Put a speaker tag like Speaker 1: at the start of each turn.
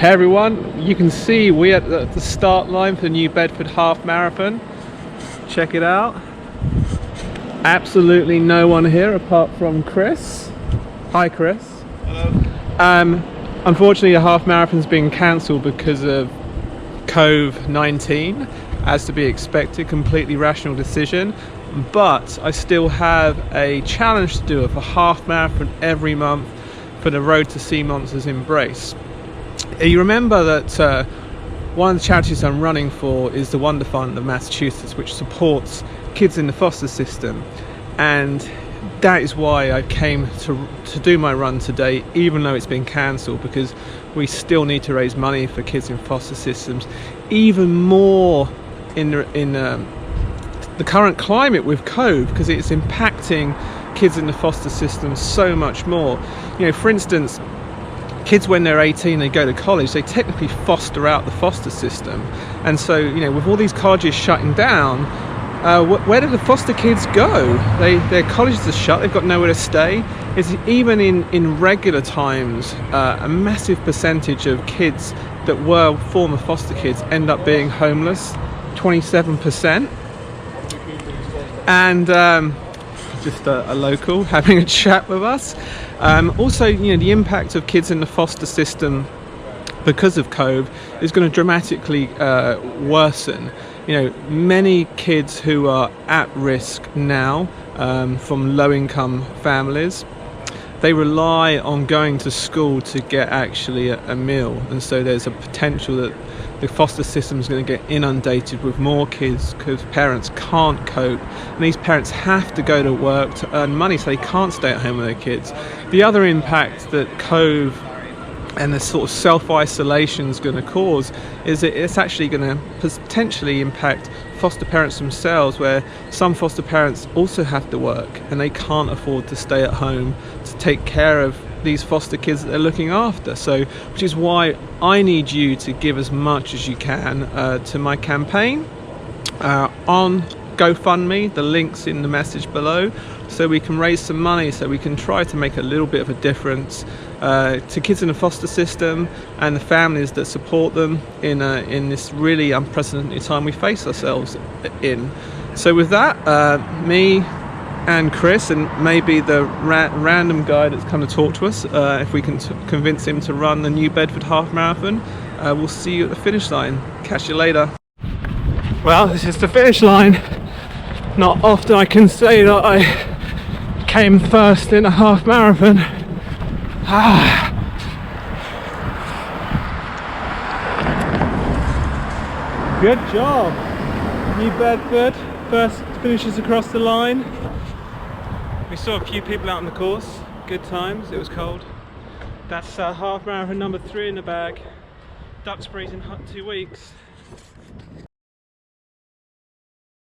Speaker 1: Hey everyone, you can see we're at the start line for the new Bedford half marathon. Check it out. Absolutely no one here apart from Chris. Hi Chris.
Speaker 2: Hello.
Speaker 1: Unfortunately the half marathon's been cancelled because of COVID-19, as to be expected, completely rational decision. But I still have a challenge to do of a half marathon every month for the Road to Sea Monsters Embrace. You remember that one of the charities I'm running for is the Wonder Fund of Massachusetts, which supports kids in the foster system, and that is why I came to do my run today, even though it's been cancelled, because we still need to raise money for kids in foster systems, even more in the current climate with COVID, because it's impacting kids in the foster system so much more. You know, for instance, kids when they're 18, they go to college, they technically foster out the foster system, and so, you know, with all these colleges shutting down, where do the foster kids go? Their colleges are shut, they've got nowhere to stay. It's even in regular times, a massive percentage of kids that were former foster kids end up being homeless, 27%. And just a local having a chat with us. Also, you know, the impact of kids in the foster system because of COVID is going to dramatically worsen. You know, many kids who are at risk now from low-income families, they rely on going to school to get actually a meal, and so there's a potential that the foster system is going to get inundated with more kids because parents can't cope, and these parents have to go to work to earn money, so they can't stay at home with their kids. The other impact that COVID and the sort of self-isolation is going to cause is that it's actually going to potentially impact foster parents themselves, where some foster parents also have to work and they can't afford to stay at home to take care of these foster kids that they're looking after. So, which is why I need you to give as much as you can to my campaign on GoFundMe. The link's in the message below, so we can raise some money, so we can try to make a little bit of a difference to kids in the foster system and the families that support them in this really unprecedented time we face ourselves in. So with that, me and Chris, and maybe the random guy that's come to talk to us, if we can convince him to run the new Bedford half marathon, we'll see you at the finish line. Catch you later. Well, this is the finish line. Not often I can say that I came first in a half marathon. Good job, New Bedford. First finishes across the line. We saw a few people out on the course. Good times. It was cold. That's half marathon number 3 in the bag. Duxbury's in 2 weeks.